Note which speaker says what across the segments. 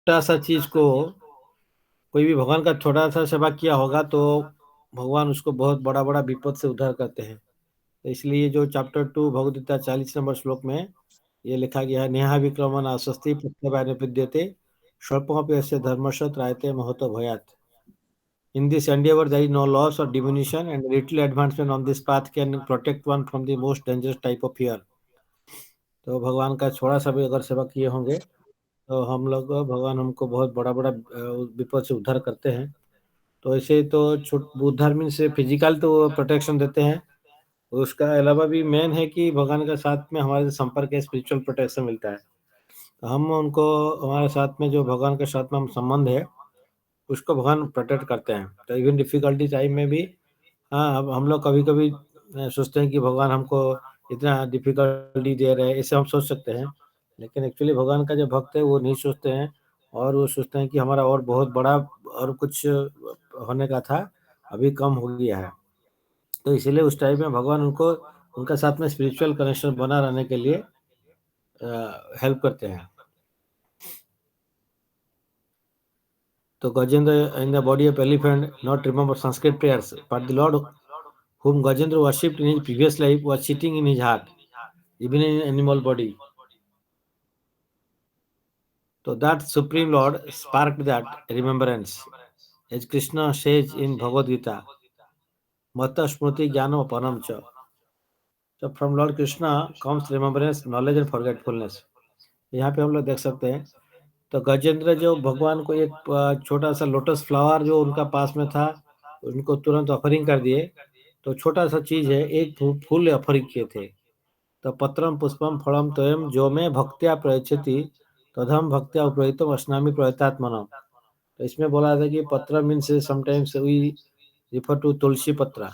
Speaker 1: छोटा-सा चीज़ को कोई भी भगवान का छोटा-सा सेवा किया होगा तो भगवान उसको बहुत बड़ा-बड़ा विपद से उद्धार करते हैं। तो इसलिए जो चैप्टर 2 भगवद गीता 40 नंबर श्लोक में ये लिखा गया है, नेहा विक्रमण आसस्ति प्रत्यवाय विद्यते स्वल्पमपि अस्य धर्मस्य त्रायते महतो भयात्। In this endeavor, there is no loss or diminution, and little advancement on this path can protect one from the most dangerous type of fear. तो भगवान का थोड़ा-सा भी अगर सेवा किए होंगे, तो हम लोग भगवान हमको बहुत बड़ा-बड़ा विपद से उद्धार करते हैं। तो ऐसे तो उद्धार मीन्स फिजिकल तो प्रोटेक्शन देते हैं। उसका अलावा भी मेन है कि भगवान के साथ में हमारे संपर्क है, स्पिरिचुअल प्रोटेक्शन मिलता है। तो हम उनको हमारे साथ में जो भगवान के साथ में हम संबंध है, उसको भगवान प्रोटेक्ट करते हैं। तो इवन डिफ़िकल्टी टाइम में भी हाँ, अब हम लोग कभी-कभी सोचते हैं कि भगवान हमको इतना डिफ़िकल्टी दे रहे हैं, ऐसे हम सोच सकते हैं। लेकिन एक्चुअली भगवान का जो भक्त है वो नहीं सोचते हैं और वो सोचते हैं कि हमारा और बहुत बड़ा और कुछ होने का था, अभी कम हो गया है। तो इसीलिए उस टाइम में भगवान उनको उनके साथ में स्पिरिचुअल कनेक्शन बना रहने के लिए हेल्प करते हैं। तो Gajendra in the body of elephant not remember Sanskrit prayers, but the Lord whom Gajendra worshipped in his previous life was sitting in his heart, even in animal body. So that Supreme Lord sparked that remembrance. As Krishna says in Bhagavad Gita, Mata Smriti Jnanam Param Cha. So from Lord Krishna comes remembrance, knowledge and forgetfulness. यहाँ पे हम लोग देख सकते हैं तो गजेंद्र जो भगवान को एक छोटा सा लोटस फ्लावर जो उनका पास में था उनको तुरंत ऑफरिंग कर दिए। तो छोटा सा चीज है, एक फूल ऑफरिंग किए थे। तो पत्रम पुष्पम फलम तोयम जो में भक्त्या प्रयच्छति तदहम भक्त्या उपरहितम अस्नामि प्रयतात्मनम। तो इसमें बोला था कि patra means sometimes we refer to tulsi patra,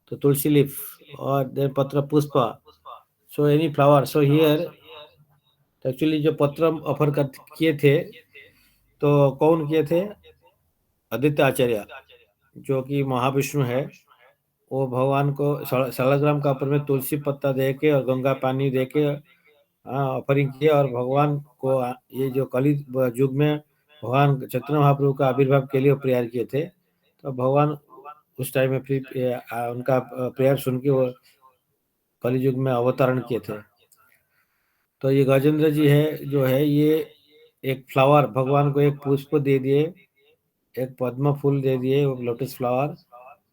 Speaker 1: तो तुलसी लीफ और then patra pushpa, so any flower. So here actually जो पत्र ऑफर कर किए थे तो कौन किए थे? आदित्य आचार्य जो कि महाविष्णु है, वो भगवान को शालग्राम का ऊपर में तुलसी पत्ता दे के और गंगा पानी दे के ऑफरिंग किया और भगवान को ये जो कली युग में भगवान चैतन्य महाप्रभु का आविर्भाव के लिए प्रेयर किए थे। तो भगवान उस टाइम में फिर उनका प्रेयर सुन के वो कली युग में अवतरण किए थे। तो ये गजेंद्र जी है जो है ये एक फ्लावर भगवान को एक पुष्प दे दिए, एक पद्म फूल दे दिए, वो लोटस फ्लावर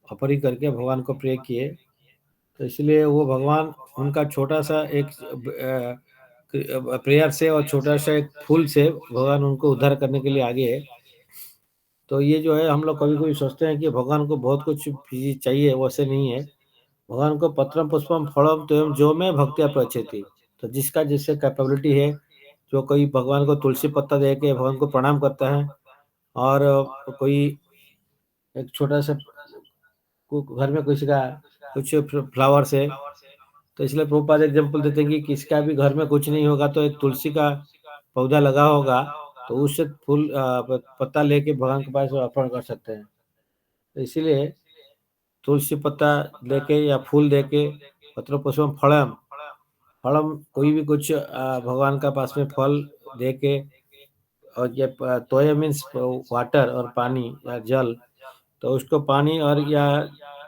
Speaker 1: ऑफरिंग करके भगवान को प्रे किए। तो इसलिए वो भगवान उनका छोटा सा एक प्रेयर से और छोटा सा एक फूल से भगवान उनको उद्धार करने के लिए आगे है। तो ये जो है हम लोग कभी-कभी सोचते हैं कि भगवान को बहुत कुछ चीज़ चाहिए, वैसे नहीं है। भगवान को पत्रम पुष्पम फलम त्वयं जो में भक्त्या प्रयच्छति। तो जिसका जिससे कैपेबिलिटी है, जो कोई भगवान को तुलसी पत्ता दे के भगवान को प्रणाम करता है और कोई एक छोटा सा घर में किसी का कुछ फ्लावर्स है, तो इसलिए प्रभुपाद एग्जाम्पल देते हैं कि किसका भी घर में कुछ नहीं होगा तो एक तुलसी का पौधा लगा होगा, तो उससे फूल पत्ता लेके भगवान के पास अर्पण कर सकते हैं। तो इसीलिए तुलसी पत्ता लेके या फूल देके पत्र पुष्पम फलम फलम कोई भी कुछ भगवान का पास में फल देके और ये तोय मीन्स वाटर और पानी या जल, तो उसको पानी और या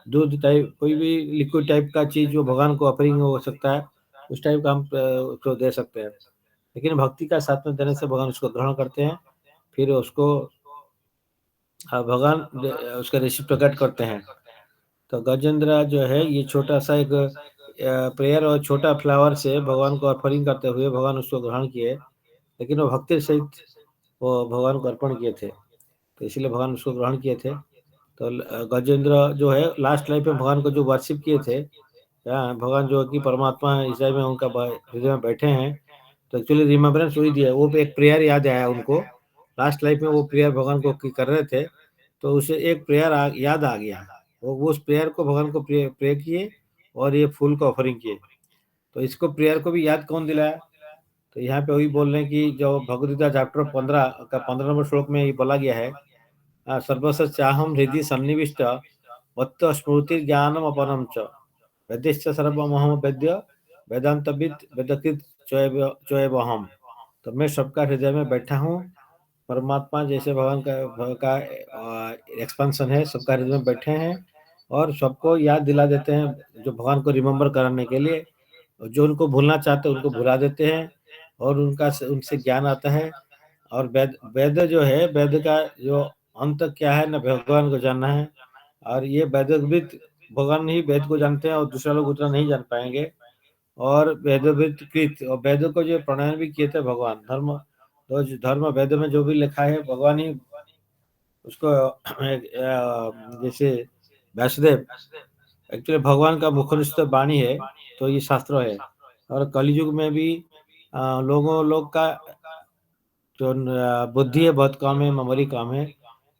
Speaker 1: दूध टाइप कोई भी लिक्विड टाइप का चीज़ जो भगवान को ऑफरिंग हो सकता है, उस टाइप का हम उसको दे सकते हैं। लेकिन भक्ति का साथ में देने से भगवान उसको ग्रहण करते हैं, फिर उसको भगवान उसका ऋषि प्रकट करते हैं। तो गजेंद्र जो है ये छोटा सा एक प्रेयर और छोटा फ्लावर से भगवान को ऑफरिंग करते हुए भगवान उसको ग्रहण किए, लेकिन वो भक्ति सहित वो भगवान को अर्पण किए थे, तो इसीलिए भगवान उसको ग्रहण किए थे। तो गजेंद्र जो है लास्ट लाइफ में भगवान को जो वर्शिप किए थे, भगवान जो कि परमात्मा है, ईसाई में उनका हृदय में बैठे हैं, तो एक्चुअली रिमेम्बरेंस वही दिया, वो एक प्रेयर याद आया उनको। लास्ट लाइफ में वो प्रेयर भगवान को कर रहे थे, तो उसे एक प्रेयर याद आ गया। वो उस प्रेयर को भगवान को प्रे किए और ये फूल को ऑफरिंग किए। तो इसको प्रेयर को भी याद कौन दिलाया? तो यहाँ पे वही बोल रहे हैं कि जो भगवद गीता चैप्टर 15 का 15 नंबर श्लोक में ये बोला गया है, सर्वस्य चाहम हृदि सन्निविष्ट मत्त स्मृति ज्ञानम अपरम च वेदिश्च सर्वमहम वेद्य वेदांतविद वेदकृत चोएवहम। तो मैं सबका हृदय में बैठा हूँ परमात्मा जैसे भगवान का एक्सपेंशन है, सबका हृदय में बैठे हैं और सबको याद दिला देते हैं जो भगवान को रिमेम्बर कराने के लिए। जो उनको भूलना चाहते हैं उनको भुला देते हैं और उनसे ज्ञान आता है। और वेद वेद जो है, वेद का जो अंत क्या है ना, भगवान को जानना है। और ये वेदविद भगवान ही वेद को जानते हैं और दूसरा लोग उतना नहीं जान पाएंगे। और वेदविद कृत और वेदों को जो प्रणयन भी किए थे भगवान, धर्म तो धर्म वेद में जो भी लिखा है भगवान ही उसको जैसे व्यासदेव एक्चुअली भगवान का मुखनिष्ठ वाणी है, तो ये शास्त्र है। और कलयुग में भी लोग का जो बुद्धि है बहुत कम है, मेमोरी कम है,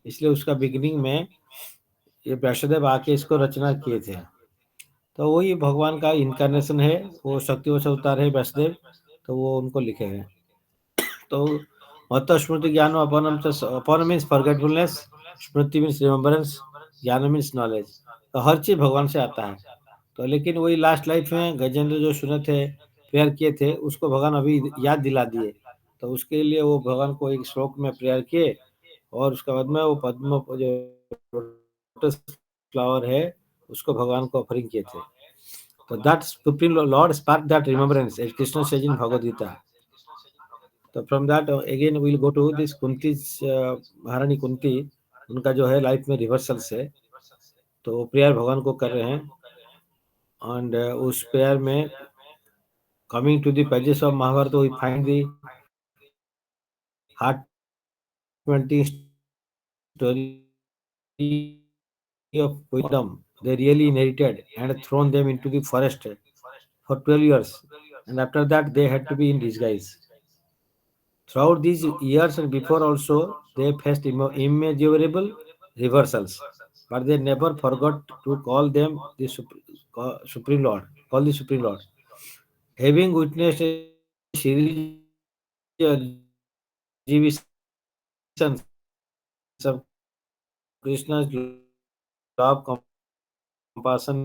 Speaker 1: इसलिए उसका बिगिनिंग में ये व्यासदेव आके इसको रचना किए थे। तो वही भगवान का इनकारनेशन है, वो शक्तिवश अवतार है व्यासदेव, तो वो उनको लिखे हैं। तो मत स्मृति ज्ञान अपनम अपन मीन्स फॉरगेटफुलनेस, स्मृति मीन्स रिमेम्बरेंस, ज्ञान मीन्स नॉलेज। तो हर चीज भगवान से आता है। तो लेकिन वही लास्ट लाइफ में गजेंद्र जो सुने थे, प्रेयर किए थे, उसको भगवान अभी याद दिला दिए। तो उसके लिए वो भगवान को एक श्लोक में प्रेयर किए और उसके बाद में वो पद्म जो लोटस फ्लावर है उसको भगवान को ऑफरिंग किए थे। तो that supreme lord spark that remembrance as Krishna says in Bhagavad Gita. तो from that again will go to this Kunti, Maharani Kunti, उनका जो है लाइफ में रिवर्सल से, तो वो प्रेयर भगवान को कर रहे हैं। एंड उस प्रेयर में coming to the pages of Mahabharata we find the heart twenty story of wisdom they really inherited and thrown them into the forest for 12 years, and after that they had to be in disguise. Throughout these years and before also, they faced immeasurable reversals, but they never forgot to call them the Supreme Lord, call the Supreme Lord. Having witnessed a series of exhibitions of Krishna's love, compassion,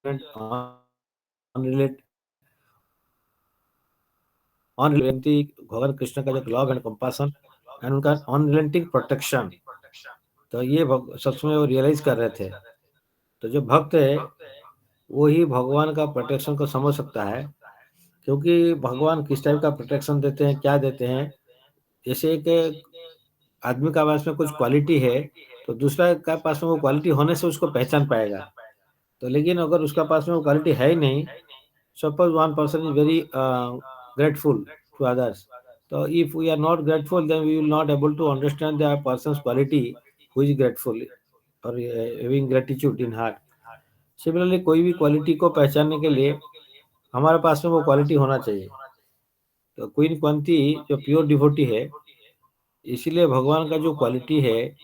Speaker 1: and unrelated unrelenting भगवान कृष्ण का जो love and कंपासन and उनका unrelenting protection, तो ये सच में वो realise कर रहे थे। तो जो भक्त है वो ही भगवान का प्रोटेक्शन को समझ सकता है, क्योंकि भगवान किस टाइप का प्रोटेक्शन देते हैं, क्या देते हैं। जैसे एक आदमी का पास में कुछ क्वालिटी है, तो दूसरा का पास में वो क्वालिटी होने से उसको पहचान पाएगा। तो लेकिन अगर उसका पास में वो क्वालिटी है ही नहीं, suppose one person is very grateful to others. So if we are not grateful, then we will not able to understand the person's quality who is grateful or having gratitude in heart. Similarly, कोई भी quality को पहचानने के लिए हमारे पास में वो quality होना चाहिए। तो क्वीन कुंती जो प्योर डिवोटी है, इसीलिए भगवान का जो क्वालिटी है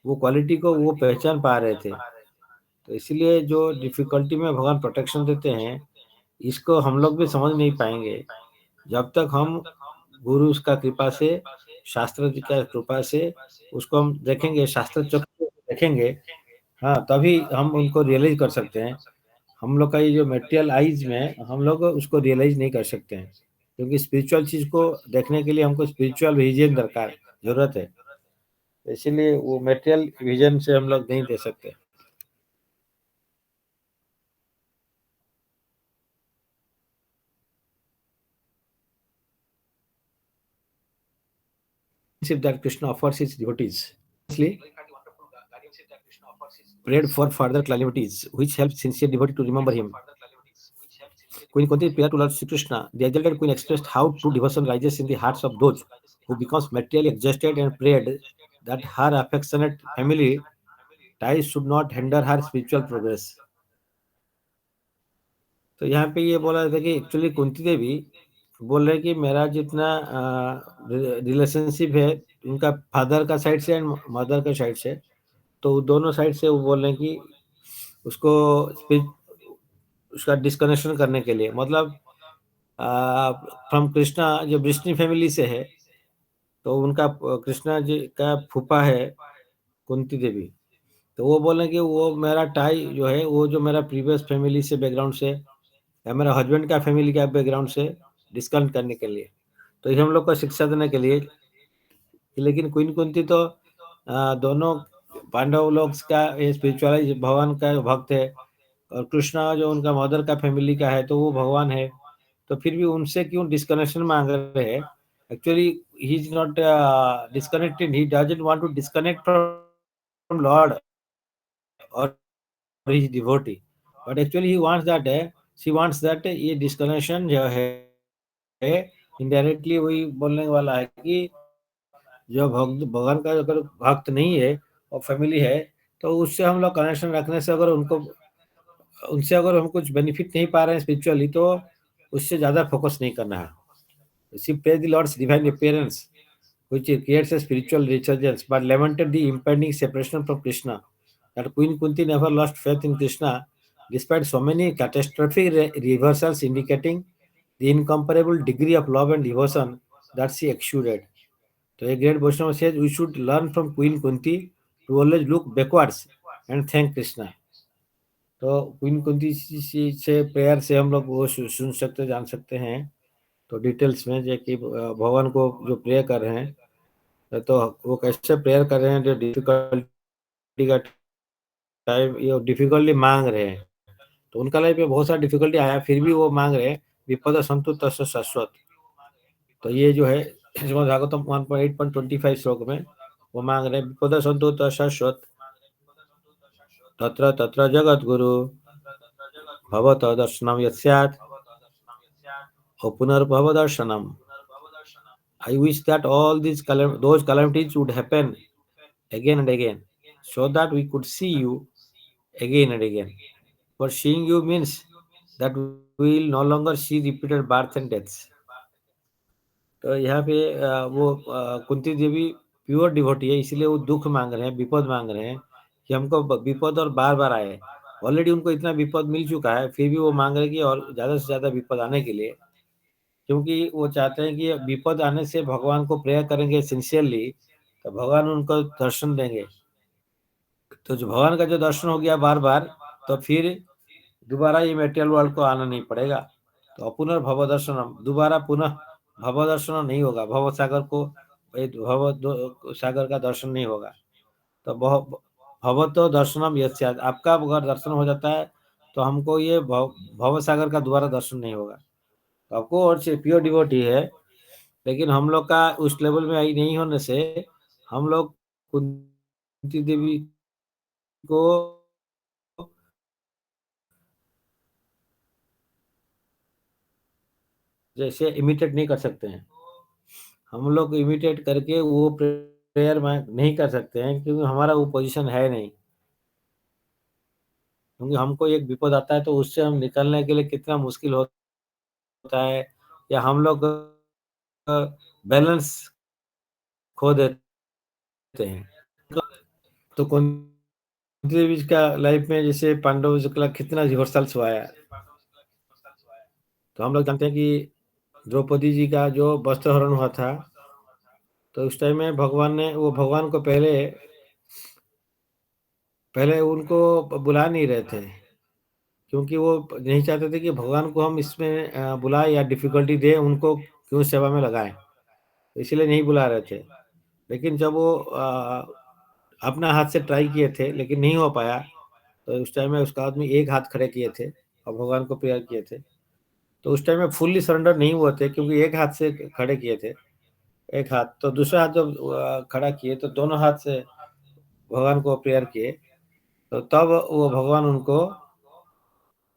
Speaker 1: वो क्वालिटी को वो पहचान पा रहे थे। तो इसीलिए जो डिफिकल्टी में भगवान प्रोटेक्शन देते हैं, इसको हम लोग भी समझ नहीं पाएंगे जब तक हम गुरु उसका कृपा से, शास्त्र जी का कृपा से उसको हम देखेंगे, शास्त्र चक्र देखेंगे। हाँ, तभी हम उनको रियलाइज कर सकते हैं। हम लोग का ये जो मेटेरियल आइज में हम लोग उसको रियलाइज नहीं कर सकते हैं, क्योंकि स्पिरिचुअल चीज को देखने के लिए हमको स्पिरिचुअल विजन दरकार जरूरत है। इसीलिए वो मेटेरियल विजन से हम लोग नहीं दे सकते। That Krishna offers his devotees. Firstly, prayed for further calamities, which helps sincere devotee to remember him. Queen Kunti prayer to Lord Sri Krishna. The exalted queen expressed how true devotion rises in the hearts of those who becomes materially exhausted and prayed that her affectionate family ties should not hinder her spiritual progress. तो यहाँ पे ये बोला था कि actually Kunti देवी बोल रहे कि मेरा जितना रिलेशनशिप है उनका फादर का साइड से एंड मदर का साइड से, तो दोनों साइड से वो बोल रहे हैं कि उसको उसका डिस्कनेक्शन करने के लिए, मतलब फ्रॉम कृष्णा जो विष्णु फैमिली से है, तो उनका कृष्णा जी का फूफा है कुंती देवी। तो वो बोले कि वो मेरा टाई जो है वो जो मेरा प्रीवियस फैमिली से बैकग्राउंड से या मेरा हस्बैंड का फैमिली का बैकग्राउंड से डिस्कनेक्ट करने के लिए, तो ये हम लोग को शिक्षा देने के लिए लेकिन क्वीन कुंती तो दोनों पांडव लोग का स्पिरिचुअलाइज भगवान का भक्त है, और कृष्णा जो उनका मदर का फैमिली का है तो वो भगवान है। तो फिर भी उनसे क्यों डिस्कनेक्शन मांग रहे हैं? Actually he is not disconnected, he doesn't want to disconnect from lord और his devotee, but actually he wants that है, शी वांट्स दैट ये डिस्कनेक्शन जो है इनडायरेक्टली वही बोलने वाला है कि जो भक्त भगवान का अगर भक्त नहीं है और फैमिली है, तो उससे हम लोग कनेक्शन रखने से अगर उनको उनसे अगर हम कुछ बेनिफिट नहीं पा रहे हैं स्पिरिचुअली, तो उससे ज्यादा फोकस नहीं करना है। She praised the Lord's divine appearance, which creates a spiritual resurgence, but lamented the impending separation from Krishna. That Queen Kunti never lost faith in Krishna, despite so many catastrophic reversals indicating the incomparable degree of love and devotion that she exuded. So a great Vaishnava says we should learn from Queen Kunti to always look backwards and thank Krishna. तो queen Kunti से prayer से हम लोग वो सुन सकते जान सकते हैं। तो डिटेल्स में जो कि भगवान को जो प्रेयर कर रहे हैं, तो वो कैसे प्रेयर कर रहे हैं, जो डिफिकल्टी का टाइम ये डिफिकल्टी मांग रहे हैं, तो उनका लाइफ में बहुत सारा डिफिकल्टी आया, फिर भी वो मांग रहे हैं विपद संतु तस्य शाश्वत। तो ये जो है श्रीमद् भागवतम 1.8.25 श्लोक में वो मांग रहे हैं विपद संतु तस्य शाश्वत, तत्र तत्र जगत गुरु भवत दर्शनम यस्यात् पुनर्भव दर्शनम। I wish that all these those calamities would happen again and again, so that we could see you again and again. But seeing you means that we will no longer see repeated births and deaths. तो यहाँ पे वो कुंती देवी pure devotee है, इसलिए वो दुख मांग रहे हैं, विपद मांग रहे हैं कि हमको विपद और बार बार आए। ऑलरेडी उनको इतना विपद मिल चुका है, फिर भी वो मांग रहे हैं कि और ज्यादा से ज्यादा विपद आने के लिए, क्योंकि वो चाहते हैं कि विपद आने से भगवान को प्रेयर करेंगे सिंसियरली, तो भगवान उनको दर्शन देंगे। तो जो भगवान का जो दर्शन हो गया बार बार, तो फिर दोबारा ये मेटेरियल वर्ल्ड को आना नहीं पड़ेगा। तो पुनर्भव दर्शनम, दोबारा पुनः भव दर्शन नहीं होगा, भव सागर को भव सागर का दर्शन नहीं होगा। तो भवतो दर्शनम यस्यात्, आपका अगर दर्शन हो जाता है तो हमको ये भव सागर का दोबारा दर्शन नहीं होगा। तो आपको और प्योर डिवोटी है, लेकिन हम लोग का उस लेवल में आई नहीं होने से हम लोग कुंती देवी को जैसे इमिटेट नहीं कर सकते हैं। हम लोग इमिटेट करके वो प्रेयर में नहीं कर सकते हैं, क्योंकि हमारा वो पोजीशन है नहीं। क्योंकि हमको एक विपद आता है तो उससे हम निकलने के लिए कितना मुश्किल होता है, या हम लोग बैलेंस खो देते हैं। तो कुंती देवी का लाइफ में जैसे पांडव जी का कितना रिहर्सल्स हुआ है। तो हम लोग जानते हैं कि द्रौपदी जी का जो वस्त्र हरण हुआ था, तो उस टाइम में भगवान ने वो भगवान को पहले पहले उनको बुला नहीं रहे थे, क्योंकि वो नहीं चाहते थे कि भगवान को हम इसमें बुलाए या डिफिकल्टी दे, उनको क्यों सेवा में लगाएं, तो इसलिए नहीं बुला रहे थे। लेकिन जब वो अपना हाथ से ट्राई किए थे लेकिन नहीं हो पाया, तो उस टाइम में उसका आदमी एक हाथ खड़े किए थे और भगवान को प्रेयर किए थे। तो उस टाइम में फुल्ली सरेंडर नहीं हुए थे, क्योंकि एक हाथ से खड़े किए थे, एक हाथ, तो दूसरा हाथ जब खड़ा किए तो दोनों हाथ से भगवान को प्रेयर किए, तो तब वो भगवान उनको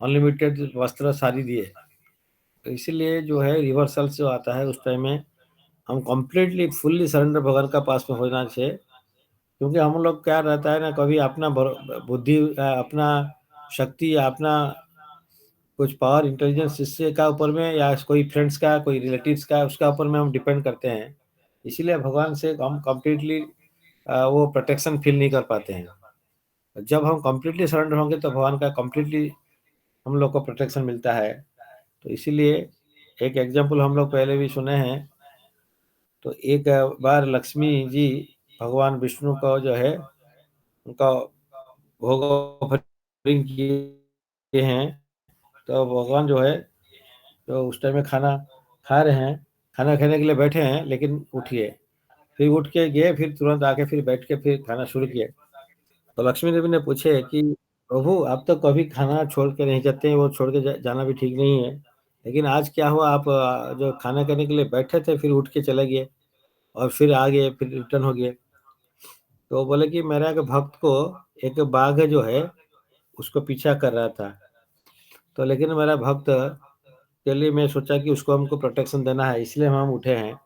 Speaker 1: अनलिमिटेड वस्त्र सारी दिए। तो इसीलिए जो है रिवर्सल जो आता है उस टाइम में हम कंप्लीटली फुल्ली सरेंडर भगवान का पास में होना चाहिए। क्योंकि हम लोग क्या रहता है ना, कभी अपना बुद्धि अपना शक्ति या अपना कुछ पावर इंटेलिजेंस इससे का ऊपर में, या कोई फ्रेंड्स का कोई रिलेटिव्स का उसका ऊपर में हम डिपेंड करते हैं, इसीलिए भगवान से हम कंप्लीटली वो प्रोटेक्शन फील नहीं कर पाते हैं। जब हम कंप्लीटली सरेंडर होंगे तो भगवान का कंप्लीटली हम लोग को प्रोटेक्शन मिलता है। तो इसीलिए एक एग्जाम्पल हम लोग पहले भी सुने हैं। तो एक बार लक्ष्मी जी भगवान विष्णु को जो है उनका भोग ऑफरिंग किए हैं, तो भगवान जो है तो उस टाइम में खाना खा रहे हैं, खाना खाने के लिए बैठे हैं, लेकिन उठिए फिर उठ के गए, फिर तुरंत आके फिर बैठ के फिर खाना शुरू किए। तो लक्ष्मी देवी ने पूछे कि प्रभु आप तो कभी खाना छोड़ के नहीं जाते हैं, वो छोड़ के जाना भी ठीक नहीं है, लेकिन आज क्या हुआ, आप जो खाना करने के लिए बैठे थे फिर उठ के चले गए और फिर आ गए, फिर रिटर्न हो गए। तो बोले कि मेरा एक भक्त को एक बाघ जो है उसको पीछा कर रहा था, तो लेकिन मेरा भक्त के लिए मैं सोचा कि उसको हमको प्रोटेक्शन देना है, इसलिए हम उठे हैं।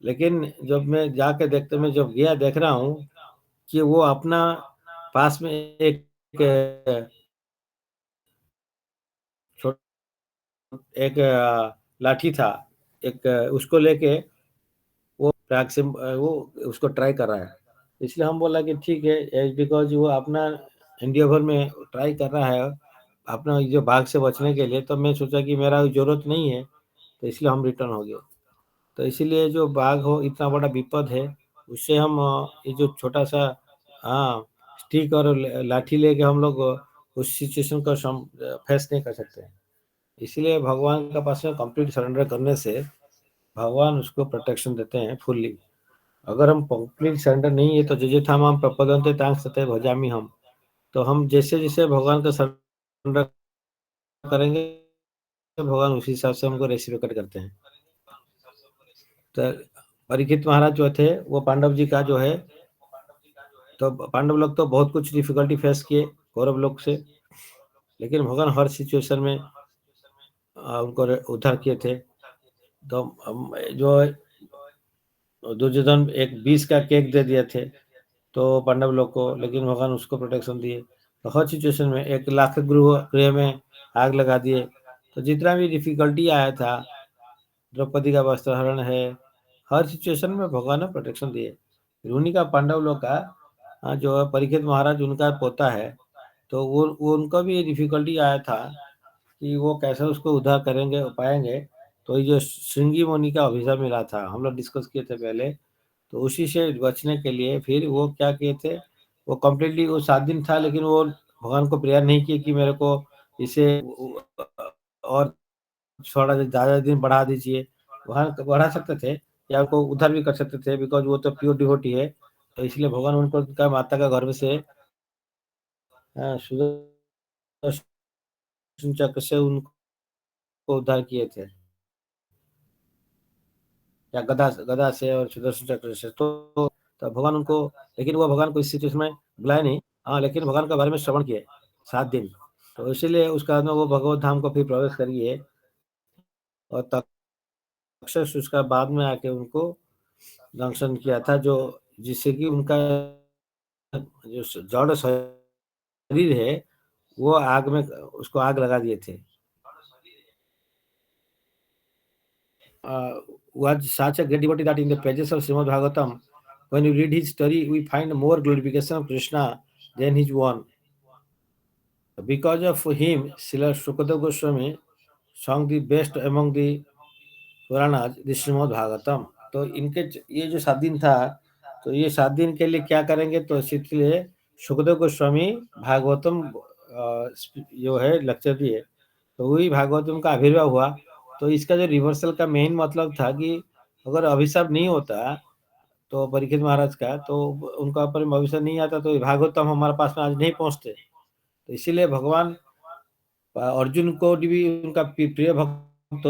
Speaker 1: लेकिन जब मैं जाके देखते, मैं जब गया देख रहा हूँ कि वो अपना पास में एक छो एक लाठी था, एक उसको लेके वो ट्रैक से वो उसको ट्राई कर रहा है। इसलिए हम बोला कि ठीक है, बिकॉज़ वो अपना इंडिया भर में ट्राई कर रहा है, अपना जो भाग से बचने के लिए, तो मैं सोचा कि मेरा ज़रूरत नहीं है, तो इसलिए हम रिटर्न हो गए। तो इसीलिए जो बाघ हो इतना बड़ा विपद है, उससे हम ये जो छोटा-सा हाँ, स्टिक और लाठी लेके हम लोग उस सिचुएशन को फेस नहीं कर सकते हैं। इसीलिए भगवान के पास में कंप्लीट सरेंडर करने से भगवान उसको प्रोटेक्शन देते हैं फुल्ली। अगर हम कंप्लीट सरेंडर नहीं है तो जजेथामाम प्रपद्यन्ते तां तथैव भजामि हम। तो हम जैसे-जैसे भगवान को सरेंडर करेंगे, भगवान उसी हिसाब से हमको रेसिप्रोकेट करते हैं। तो परीक्षित महाराज जो थे, वो पांडव जी का जो है, तो पांडव लोग तो बहुत कुछ डिफिकल्टी फेस किए कौरव लोग से, लेकिन भगवान हर सिचुएशन में उनको उद्धार किए थे। तो जो दुर्योधन एक 20 का केक दे दिए थे तो पांडव लोग को, लेकिन भगवान उसको प्रोटेक्शन दिए। तो हर सिचुएशन में 1 लाख गृह में आग लगा दिए। तो जितना भी डिफिकल्टी आया था, द्रौपदी का वस्त्र हरण है, हर सिचुएशन में भगवान ने प्रोटेक्शन दिए। फिर उन्हीं का पांडव लोग का जो है परीक्षित महाराज उनका पोता है, तो वो उनको भी डिफिकल्टी आया था कि वो कैसे उसको उद्धार करेंगे पाएंगे। तो ये जो श्रृंगी मुनि का अभिशाप मिला था, हम लोग डिस्कस किए थे पहले, तो उसी से बचने के लिए फिर वो क्या किए थे, वो कंप्लीटली वो 7 दिन था, लेकिन वो भगवान को प्रेयर नहीं किए कि मेरे को इसे और थोड़ा ज़्यादा दिन बढ़ा दीजिए। भगवान बढ़ा सकते थे या उनको उद्धार भी कर सकते थे, बिकॉज़ वो तो प्योर डिवोटी है। तो इसलिए भगवान उनको उनका माता का गर्भ से सुदर्शन चक्र से उनको उद्धार किए थे, या गदा गदा से और सुदर्शन चक्र से। तो भगवान उनको, लेकिन वो भगवान को इस सिचुएशन में बुलाए नहीं। हाँ, लेकिन भगवान के बारे में श्रवण किए 7 दिन। तो इसीलिए उसके बाद में वो भगवत धाम को फिर प्रवेश करिए, और तक्षक उसका बाद में आके उनको दंशन किया था, जो जिससे कि उनका जो जड़ शरीर है वो आग में, उसको आग लगा दिए थे। Was such a great devotee that in the pages of Srimad Bhagavatam, when you read his story, we find more glorification of Krishna than his own. Because of him, Srila Sukadeva Goswami sung the best among the Puranas, the Srimad Bhagavatam. तो इनके ये जो 7 दिन था, तो ये 7 दिन के लिए क्या करेंगे, तो इसलिए सुखदेव गोस्वामी भागवतम जो है लेक्चर दिए, तो वही भागवतम का आविर्भाव हुआ। तो इसका जो रिवर्सल का मेन मतलब था कि अगर अभिशाप नहीं होता, तो परीक्षित महाराज का, तो उनका ऊपर में अभिशाप नहीं आता, तो भागवतम हमारे पास में आज नहीं पहुंचते। तो इसीलिए भगवान अर्जुन को भी उनका प्रिय भक्त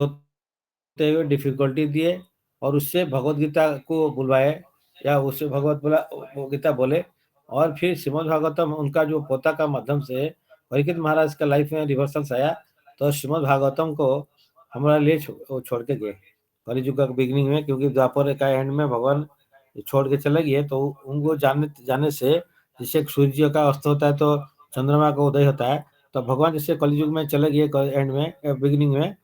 Speaker 1: होते हुए डिफिकल्टी दिए, और उससे भगवत गीता को बुलवाए, या उससे भगवत बोला गीता बोले, और फिर श्रीमद् भागवतम उनका जो पोता का माध्यम से परीक्षित महाराज का लाइफ में रिवर्सल्स आया। तो श्रीमद् भागवतम को हमारे लिए छोड़ के गए कलियुग का बिगिनिंग में, क्योंकि द्वापर का एंड में भगवान छोड़ के चले गए। तो उनको जाने जाने से जैसे सूर्य का अस्त होता है तो चंद्रमा का उदय होता है, तो भगवान जैसे कलियुग में चले गए एंड में, बिगिनिंग में,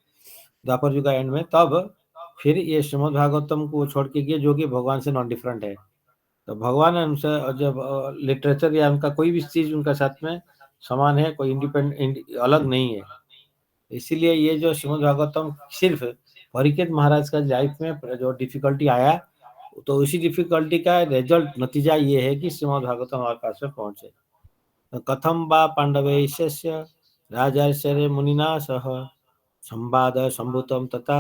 Speaker 1: द्वापर युग का एंड में, तब फिर ये श्रीमद् भागवतम को छोड़ के गए, जो कि भगवान से नॉन डिफरेंट है। तो भगवान है उनसे जब लिटरेचर या उनका कोई भी चीज उनका साथ में समान है, कोई इंडिपेंडेंट अलग नहीं है। इसीलिए ये जो श्रीमद् भागवतम सिर्फ परीक्षित महाराज का लाइफ में जो डिफिकल्टी आया, तो उसी डिफिकल्टी का रिजल्ट नतीजा ये है कि श्रीमद् भागवतम हमारे पास में पहुंचे। तो कथम बा पांडवैश्य राजर्षि मुनिना सह संवाद संभूतम तथा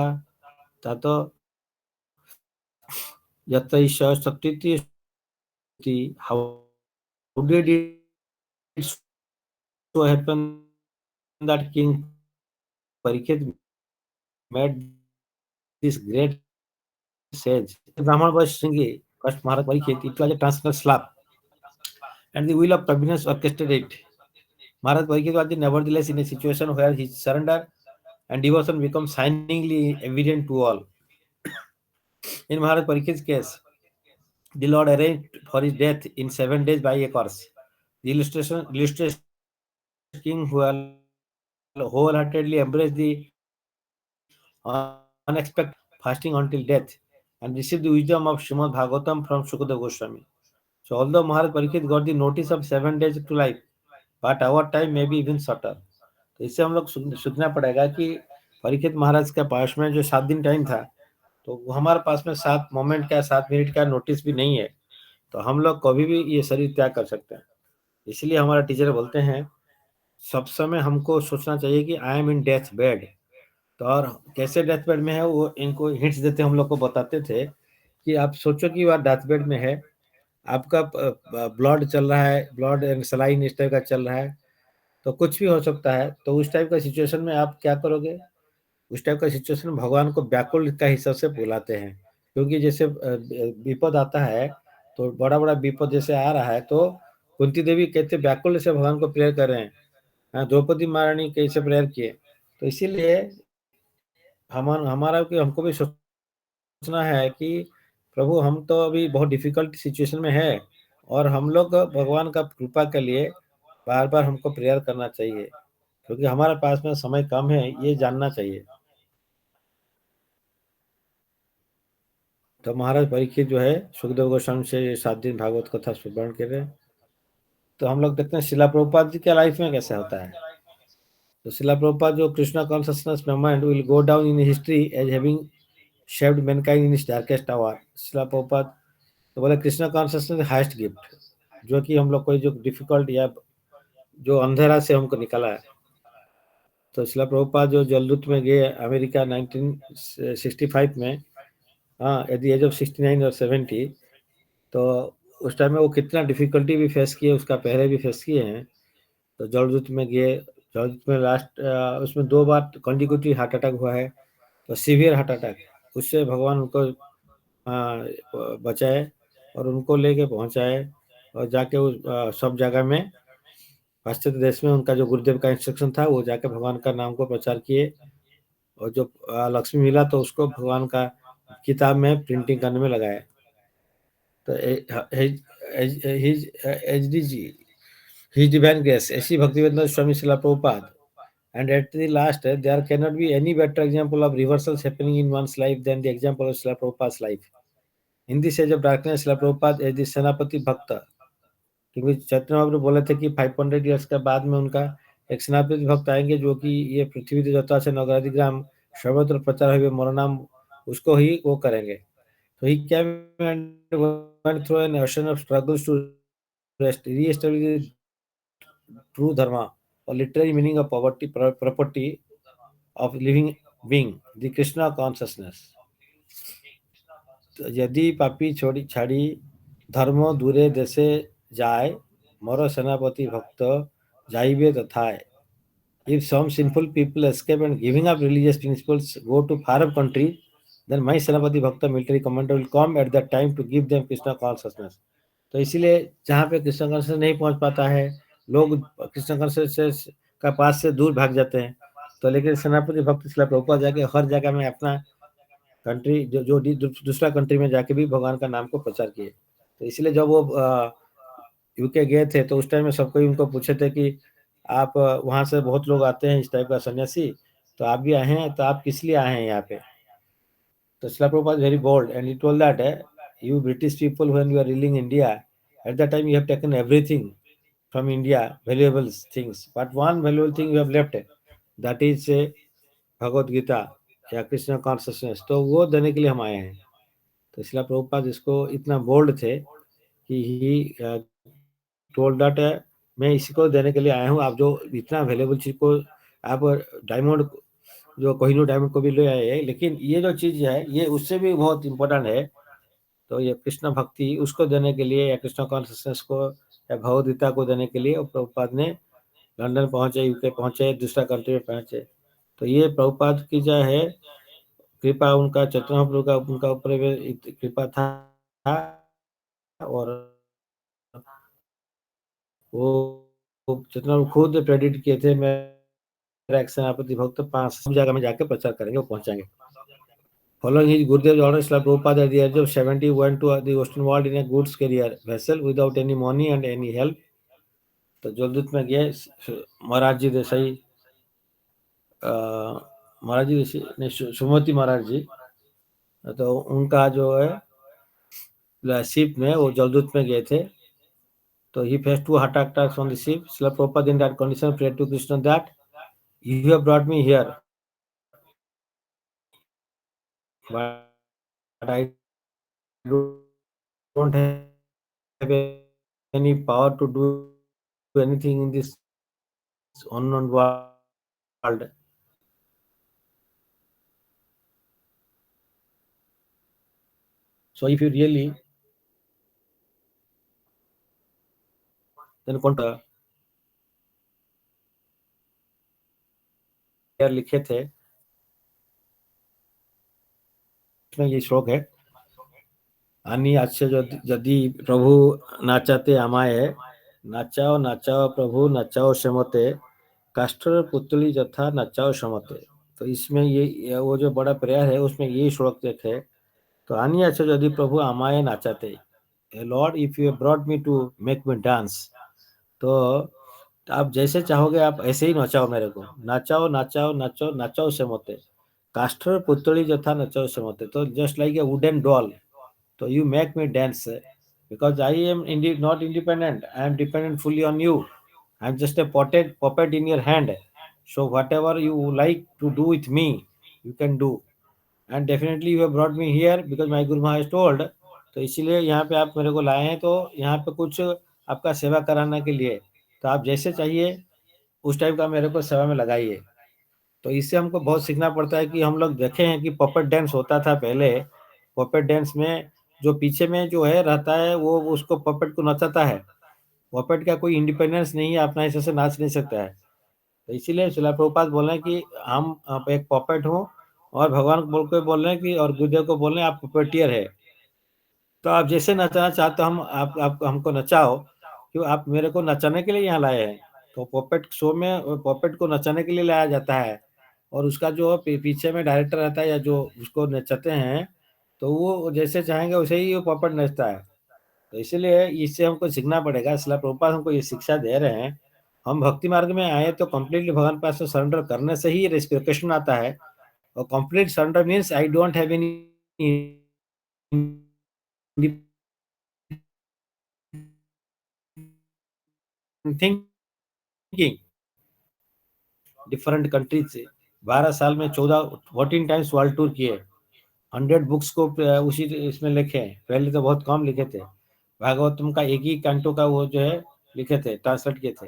Speaker 1: ततो yatra isha satyati. How did it so happen that King Parikshit met this great sage? Brahman was singing first Maharaj Parikshit. It was a transcendental slap, and the will of providence orchestrated it. Maharaj Parikshit was nevertheless in a situation where his surrender and devotion become shiningly evident to all. In Maharaj Parikshit's case, the Lord arranged for his death in 7 days by a curse. The illustration illustrates king who wholeheartedly embraced the unexpected fasting until death and received the wisdom of Srimad Bhagavatam from Sukadeva Goswami. So although Maharaj Parikshit got the notice of 7 days to life, but our time may be even shorter. तो इससे हम लोग सोचना पड़ेगा कि परीक्षित महाराज के पास में जो 7 दिन टाइम था, तो हमारे पास में 7 मोमेंट का 7 मिनट का नोटिस भी नहीं है, तो हम लोग कभी भी ये शरीर त्याग कर सकते हैं। इसलिए हमारा टीचर बोलते हैं सब समय हमको सोचना चाहिए कि I am in death bed. तो और कैसे डेथ बेड में है वो इनको हिंट्स देते हम लोग को बताते थे कि आप सोचो कि वह डेथ बेड में है, आपका ब्लड चल रहा है, ब्लड एंड सलाइन इस टाइप का चल रहा है, तो कुछ भी हो सकता है। तो उस टाइप का सिचुएशन में आप क्या करोगे? उस टाइप का सिचुएशन में भगवान को व्याकुल का हिसाब से बुलाते हैं, क्योंकि जैसे विपद आता है, तो बड़ा बड़ा विपद जैसे आ रहा है, तो कुंती देवी कहते व्याकुल से भगवान को प्रेयर कर रहे हैं। हाँ, द्रौपदी महारानी कैसे प्रेयर किए। तो इसीलिए हमारा कि हमको भी सोचना है कि प्रभु हम तो अभी बहुत डिफिकल्ट सिचुएशन में है, और हम लोग भगवान का कृपा के लिए बार बार हमको प्रेयर करना चाहिए, क्योंकि हमारे पास में समय कम है, ये जानना चाहिए। तो महाराज परीक्षित जो है सुखदेव गोस्वामी से ये 7 दिन भागवत कथा स्मरण कर रहे हैं। तो हम लोग देखते हैं शिला प्रभुपाद जी के लाइफ में कैसा होता है। तो शिला प्रभुपाद जो Krishna consciousness movement will go down in history as having shaped mankind in its darkest hour. Srila Prabhupada तो बोले कृष्णा कॉन्शसनेस हाईएस्ट गिफ्ट, जो कि हम लोग को जो डिफिकल्ट या जो अंधेरा से हमको निकाला है। तो शिला प्रभुपाद जो जलदूत में गए अमेरिका 1965 में, हाँ, एट द एज ऑफ 69 और 70, तो उस टाइम में वो कितना डिफिकल्टी भी फेस किए, उसका पहले भी फेस किए हैं। तो जलदूत में गए, जलदूत में लास्ट उसमें 2 बार कंटिक्यूटिव हार्ट अटैक हुआ है, तो सीवियर हार्ट अटैक, उससे भगवान उनको बचाए और उनको लेके पहुंचाए, और जाके उस सब जगह में पाश्चात्य देश में उनका जो गुरुदेव का इंस्ट्रक्शन था वो जाके भगवान का नाम को प्रचार किए, और जो लक्ष्मी मिला तो उसको भगवान का किताब में प्रिंटिंग करने में लगाया। तो हिज डिवाइन ग्रेस ऐसी भक्तिवेदांत स्वामी शिला Prabhupada, and at the last there cannot be any better example of reversals happening in one's life than the example of Srila Prabhupada's life. In this age of darkness, Srila Prabhupada is the सेनापति भक्त, क्योंकि चैतन्य महाप्रभु बोले थे कि 500 years के बाद में उनका एक सेनापति भक्त आएंगे, जो कि ये पृथ्वी देवता से नगराधिग्राम सर्वत्र प्रचार हुए मोर नाम उसको ही वो करेंगे। तो ही came and went through an ocean of struggles to re-establish true dharma, or literary meaning of poverty property of living being, the Krishna consciousness. यदि पापी छोड़ी छाड़ी धर्म दूरे देशे जाय, मोर सेनापति भक्त जाइबे तथाय। If some sinful people escape and giving up religious principles go to far off country, then my Senapati Bhakta military commander will come at that time to give them Krishna consciousness. तो इसीलिए जहाँ पे Krishna consciousness नहीं पहुँच पाता है, लोग Krishna consciousness का पास से दूर भाग जाते हैं। तो लेकिन सेनापति भक्त शिला प्रभुपाद जाके हर जगह में अपना कंट्री जो दूसरा कंट्री में जाके भी भगवान का नाम को प्रचार किए। तो इसलिए जब वो यूके गए थे, तो उस टाइम में सबको उनको पूछे थे कि आप वहाँ से बहुत लोग आते हैं इस टाइप का सन्यासी, तो आप भी आए हैं, तो आप किस लिए आए हैं यहाँ पे। तो Srila Prabhupada very bold and he told that you British people, when you are ruling India, at that time you have taken everything from India, valuable things, but one valuable thing you have left, that is Bhagavad Gita या Krishna consciousness, तो वो देने के लिए हम आए हैं। तो शिला प्रभुपाद इसको इतना बोल्ड थे कि ही टोल्ड दैट मैं इसी को देने के लिए आया हूँ, आप जो इतना वैल्यूएबल चीज को आप डायमंड जो कोहिनूर डायमंड को भी ले आए हैं, लेकिन ये जो चीज है ये उससे भी बहुत इम्पोर्टेंट है। तो ये कृष्ण भक्ति उसको देने के लिए या कृष्ण कॉन्शियसनेस को या भगवद गीता को देने के लिए प्रभुपाद ने लंदन पहुंचे, यूके पहुंचे, दूसरा कंट्री में पहुंचे। तो ये प्रभुपाद की जो है कृपा, उनका चैतन्य महाप्रभु का उनका ऊपर कृपा था। और वो चैतन्य खुद प्रेडिक्ट किए थे, मेरा एक सेनापति भक्त 5 जगह में जाके प्रचार करेंगे, वो पहुंचाएंगे। Following his Gurudev's orders, Srila Prabhupada at the age of 70 went to the Western world in a goods carrier vessel without any money and any help. तो जलदूत में गए महाराज जी देसाई, महाराज जी ने सुमति महाराज जी, तो उनका जो है शिप में वो जलदूत में गए थे। तो he faced 2 heart attacks on the ship. Srila Prabhupada in that condition prayed to Krishna that you have brought me here, but I don't have any power to do anything in this unknown world. So if you really then लिखे थे, इसमें ये श्लोक है, आणि आजसे यदि प्रभु नाचाते आमाए, नाचाओ नाचाओ प्रभु नाचाओ समते, काष्टर पुतली जथा नाचाओ समते। तो इसमें ये वो जो बड़ा प्रेयर है उसमें ये श्लोक देखे। तो आनी अच्छा यदि प्रभु आमाए नाचाते, lord if you brought me to make me dance, तो आप जैसे चाहोगे आप ऐसे ही नचाओ मेरे को, नाचाओ नाचाओ नाचो नाचाओ से मोते, काष्टर पुतली जथा नचाओ से मोते। तो just like a wooden doll, तो you make me dance, because I am indeed not independent. I am dependent fully on you. I am just a puppet in your hand. So whatever you like to do with me, you can do. And definitely you have brought me here because my Guru Maharaj told. तो इसीलिए यहाँ पे आप मेरे को लाए हैं, तो यहाँ पे कुछ आपका सेवा कराने के लिए, तो आप जैसे चाहिए उस टाइप का मेरे को सेवा में लगाइए। तो इससे हमको बहुत सीखना पड़ता है कि हम लोग देखे हैं कि पपेट डांस होता था पहले। पपेट डांस में जो पीछे में जो है रहता है वो उसको पपेट को नचाता है। पपेट का कोई इंडिपेंडेंस नहीं है, अपना हिसाब से नाच नहीं सकता है। तो इसीलिए श्रील प्रभुपाद बोल रहे हैं कि हम आप एक पपेट हो, और भगवान बोल के बोल रहे हैं कि, और गुरुदेव को बोल रहे हैं आप पपेटियर है। तो आप जैसे नचाना चाहते हो हम आप हमको नचाओ, क्यों आप मेरे को नचाने के लिए यहाँ लाए हैं। तो पपेट शो में पपेट को नचाने के लिए लाया जाता है, और उसका जो पीछे में डायरेक्टर रहता है या जो उसको नचाते हैं, तो वो जैसे चाहेंगे वैसे ही वो पपेट नचता है। तो इसीलिए इससे हमको सीखना पड़ेगा। श्रील प्रभुपाद हमको ये शिक्षा दे रहे हैं। हम भक्ति मार्ग में आए तो कंप्लीटली भगवान पास से सरेंडर करने से ही रेस्पिरेशन आता है। और complete surrender means I don't have any thinking. Different countries से 12 साल में 14 टाइम्स वर्ल्ड टूर किए, 100 बुक्स को उसी इसमें लिखे। पहले तो बहुत कम लिखे थे, भागवतम का एक ही कैंटो का वो जो है लिखे थे, ट्रांसलेट किए थे।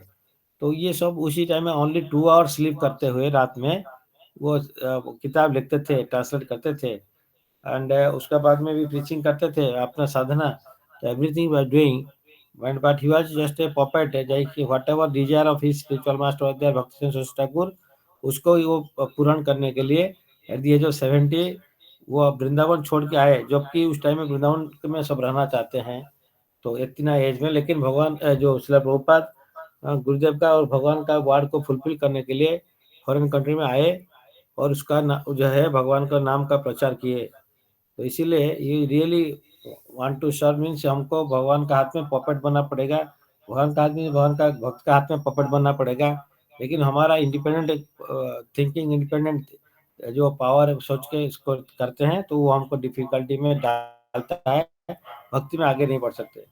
Speaker 1: तो ये सब उसी टाइम में ओनली 2 आवर स्लीप करते हुए रात में वो किताब लिखते थे, ट्रांसलेट करते थे। एंड उसके बाद में भी प्रीचिंग करते थे अपना साधना। तो everything was doing, but he was just a puppet, like whatever desire of his spiritual master was there, भक्ति सिंह ठाकुर, उसको ही वो पूर्ण करने के लिए एट द एज ऑफ 70 वो वृंदावन छोड़ के आए, जबकि उस टाइम में वृंदावन में सब रहना चाहते हैं। तो इतना एज में, लेकिन भगवान जो श्रील प्रभुपाद गुरुदेव का और भगवान का वार्ड को फुलफिल करने के लिए फॉरेन कंट्री में आए, और उसका जो है भगवान का नाम का प्रचार किए। तो इसीलिए ये really want to serve means हमको भगवान का हाथ में पपेट बनना पड़ेगा। भगवान का हाथ में, भगवान का भक्त का हाथ में पपेट बनना पड़ेगा। लेकिन हमारा इंडिपेंडेंट थिंकिंग, इंडिपेंडेंट जो पावर सोच के इसको करते हैं, तो वो हमको डिफिकल्टी में डालता है, भक्ति में आगे नहीं बढ़ सकते।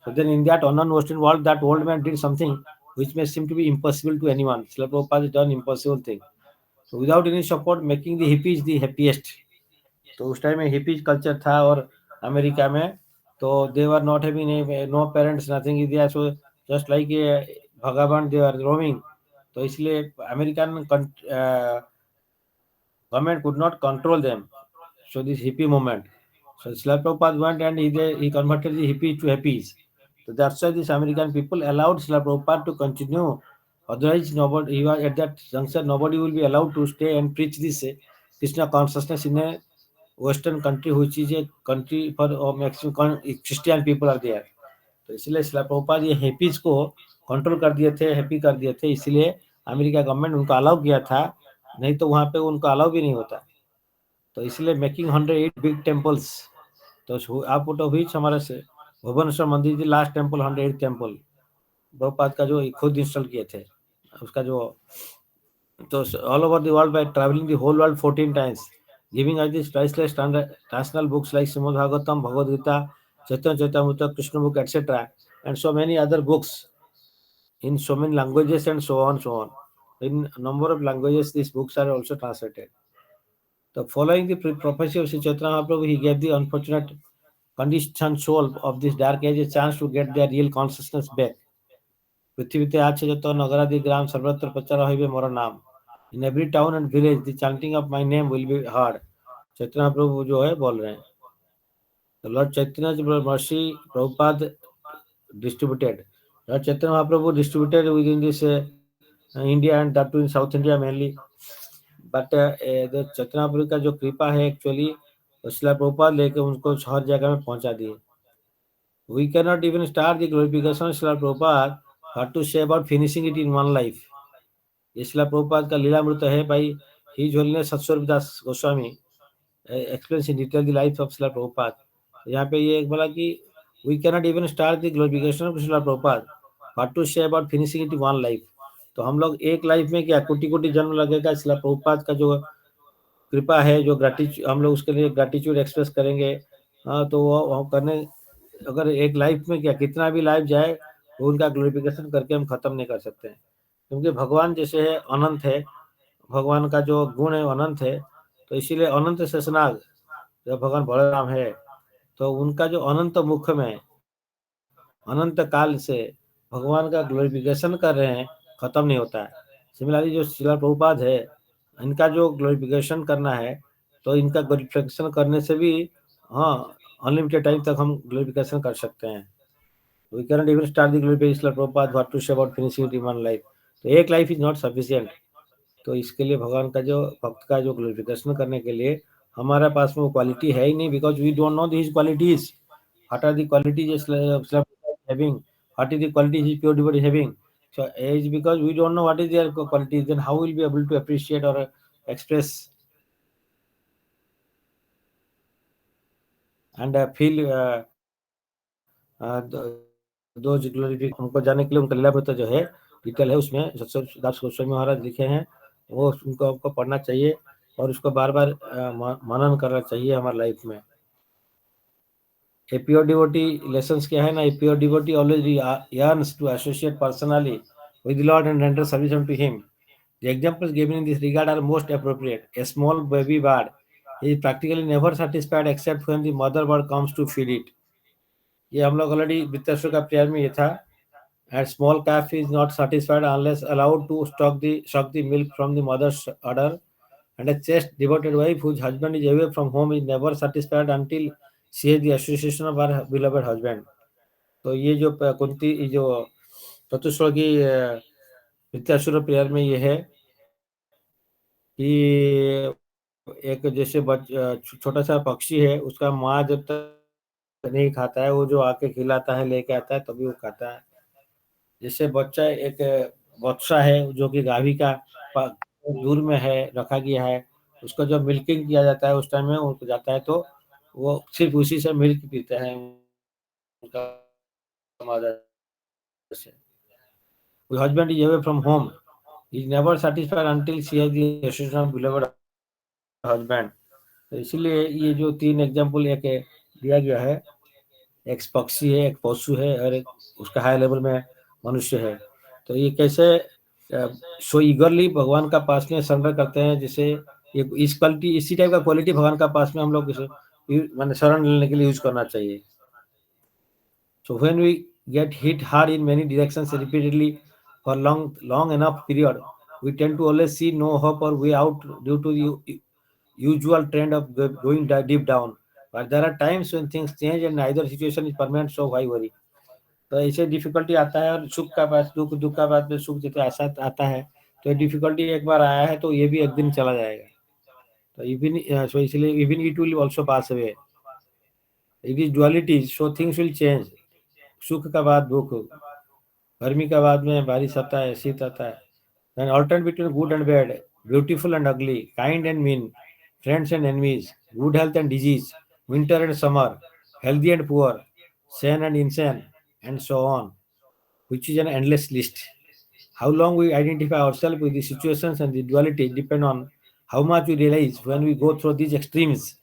Speaker 1: So then in that unknown Western world, that old man did something which may seem to be impossible to anyone. Srila Prabhupada has done impossible thing. So without any support, making the hippies the happiest. तो उस time में hippies culture था, और America में तो they were not having no parents, nothing is there, so just like a bhagwan they are roaming. तो इसलिए American government could not control them, so this hippie movement, So Srila Prabhupada went and he converted the hippies to happies. So that's why these American people allowed Srila Prabhupada to continue. Otherwise, nobody, he was at that juncture, nobody will be allowed to stay and preach this Krishna consciousness in a Western country, which is a country for maximum Christian people are there. तो इसलिए शिला प्रभुपाद ये हैप्पीज को control कर दिए थे, happy कर दिए थे, इसलिए अमेरिका गवर्नमेंट उनको अलाउ किया था, नहीं तो वहाँ पे उनको अलाउ भी नहीं होता. तो इसलिए मेकिंग 108 बिग टेम्पल्स. तो आप फोटो हुई हमारे से भुवनेश्वर मंदिर की लास्ट टेम्पल 108 टेम्पल प्रभुपाद का जो खुद इंस्टॉल किए थे उसका जो. तो all over the world by travelling the whole world 14 times, giving us these priceless traditional books like Srimad Bhagavatam, Bhagavad Gita, Chaitanya Charitamrita, Krishna book, etc., and so many other books in so many languages and so on, so on. In a number of languages, these books are also translated. So, following the prophecy of Sri Chaitanya Mahaprabhu, he gave the unfortunate conditioned soul of this dark age a chance to get their real consciousness back. पृथ्वीते आछे जतो नगरादि ग्राम सर्वत्र प्रचार होइबे मोर नाम. In every town and village, the chanting of my name will be heard. चैतन्य प्रभु जो है बोल रहे हैं. The Lord Chaitanya's mercy Prabhupada distributed. Lord Chaitanya Mahaprabhu distributed within this India and that too in South India mainly. But the Chaitanya Mahaprabhu का जो कृपा है actually शिला प्रभुपाद लेके उनको हर जगह में पहुंचा दिए. We cannot even start the glorification of Srila Prabhupada. What to say about finishing it in one life? ये शिला प्रभुपाद का लीलामृत है भाई. His Holiness सत्स्वरूप Das Goswami explains in detail the life of Srila Prabhupada. यहाँ पे ये एक बोला कि we cannot even start the glorification of Srila Prabhupada. What to say about finishing it in one life? तो हम लोग एक लाइफ में क्या कोटि कोटि जन्म लगेगा. शिला प्रभुपाद का जो कृपा है, जो ग्रेटिट्यूड हम लोग उसके लिए ग्रेटिट्यूड एक्सप्रेस करेंगे. हाँ, तो वो हम करने अगर एक लाइफ में क्या कितना भी लाइफ जाए वो उनका ग्लोरिफिकेशन करके हम खत्म नहीं कर सकते हैं. क्योंकि भगवान जैसे है अनंत है, भगवान का जो गुण है अनंत है. तो इसीलिए अनंत शेषनाग जो भगवान बलराम है, तो उनका जो अनंत मुख में अनंत काल से भगवान का ग्लोरिफिकेशन कर रहे हैं, खत्म नहीं होता है. सिमिलरली जो श्रील प्रभुपाद है, इनका जो ग्लोरिफिकेशन करना है, तो इनका ग्लोरिफिकेशन करने से भी हाँ अनलिमिटेड टाइम तक हम ग्लोरिफिकेशन कर सकते हैं. We cannot even start the glorification of Prabhupada. What to say about finishing it in one life? तो एक लाइफ इज नॉट सफिशियंट. तो इसके लिए भगवान का जो भक्त का जो ग्लोरिफिकेशन करने के लिए हमारे पास में वो क्वालिटी है ही नहीं. Because we don't know this qualities. What are the qualities having? What is the qualities his pure devotee having? So is because we don't know what is their qualities, then how will be able to appreciate or express and feel those glorification. हमको जाने के लिए उनका लीलामृत जो है detail है, उसमें दास गोस्वामी महाराज लिखे हैं, वो उनको आपको पढ़ना चाहिए और उसको बार बार मनन करना चाहिए हमारे लाइफ में. A pure devotee lessons क्या है ना, a pure devotee always yearns to associate personally with the Lord and render service unto Him. The examples given in this regard are most appropriate. A small baby bird is practically never satisfied except when the mother bird comes to feed it. ये हम लोग already वित्तस्वर का prayer में ये था. And small calf is not satisfied unless allowed to suck the milk from the mother's udder. And a chaste devoted wife whose husband is away from home is never satisfied until she has the association of her beloved husband. तो ये जो कुंती जो चतुश्वर की वित्तासुर prayer में ये है कि एक जैसे छोटा सा पक्षी है, उसका माँ जब तक नहीं खाता है, वो जो आके खिलाता है लेके आता है तभी वो खाता है. जैसे बच्चा एक बच्चा है जो कि गाभी का दूर में है रखा गया है, उसको जब मिल्किंग किया जाता है उस टाइम में उनको जाता है तो वो सिर्फ उसी से मिल्क पीते हैं उनका मदर से. Husband is away from home is never satisfied until she has the association of beloved husband. तो इसीलिए ये जो तीन एग्जांपल एक दिया गया है, एक पक्षी है, एक पशु है और एक उसका हाई लेवल में मनुष्य है. तो ये कैसे सो ईगरली भगवान का पास में सरेंडर करते हैं, जैसे ये इस क्वालिटी इसी टाइप का क्वालिटी भगवान का पास में हम लोग मैंने शरण लेने के लिए यूज करना चाहिए. So when we get hit hard in many directions repeatedly for long enough period, we tend to always see no hope or way out due to the usual trend of going deep down. But there are times when things change and neither situation is permanent, so why worry? तो ऐसे difficulty आता है और सुख का बाद दुख, दुख का बाद में सुख जैसे ऐसा आता है। तो डिफिकल्टी एक बार आया है तो ये भी एक दिन चला जाएगा। तो इवन सो इसलिए even it will also pass away. It is duality, so things will change. सुख का बाद दुख, गर्मी का बाद में बारिश आता है, शीत आता है। Then alternate between good and bad, beautiful and ugly, kind and mean, friends and enemies, good health and disease, winter and summer, healthy and poor, sane and insane, and so on, which is an endless list. How long we identify ourselves with the situations and the duality depend on how much we realize when we go through these extremes.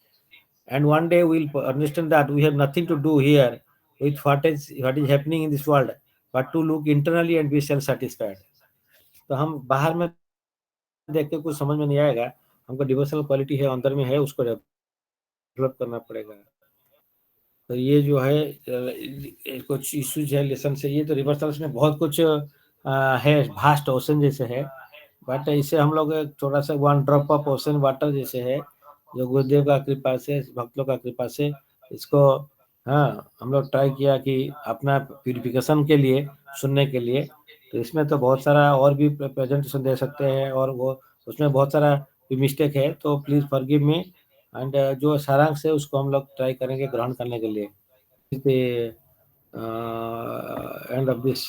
Speaker 1: And one day we'll understand that we have nothing to do here with what is happening in this world, but to look internally and be self-satisfied. तो हम बाहर में देख के कुछ समझ में नहीं आएगा, हमको डिवोशनल क्वालिटी है अंदर में है, उसको डेवलप करना पड़ेगा। तो ये जो है कुछ इश्यूज है लेसन से। ये तो रिवर्सल्स में बहुत कुछ है, वास्ट ओशन जैसे है, बट इसे हम लोग एक थोड़ा सा one drop of ocean water जैसे है, जो गुरुदेव का कृपा से, भक्तों का कृपा से इसको, हाँ, हम लोग ट्राई किया कि अपना प्यूरिफिकेशन के लिए, सुनने के लिए। तो इसमें तो बहुत सारा और भी प्रेजेंटेशन दे सकते हैं, और वो उसमें बहुत सारा भी मिस्टेक है, तो प्लीज़ फॉरगिव मी। एंड जो सारांश है उसको हम लोग ट्राई करेंगे ग्रहण करने के लिए। The end of this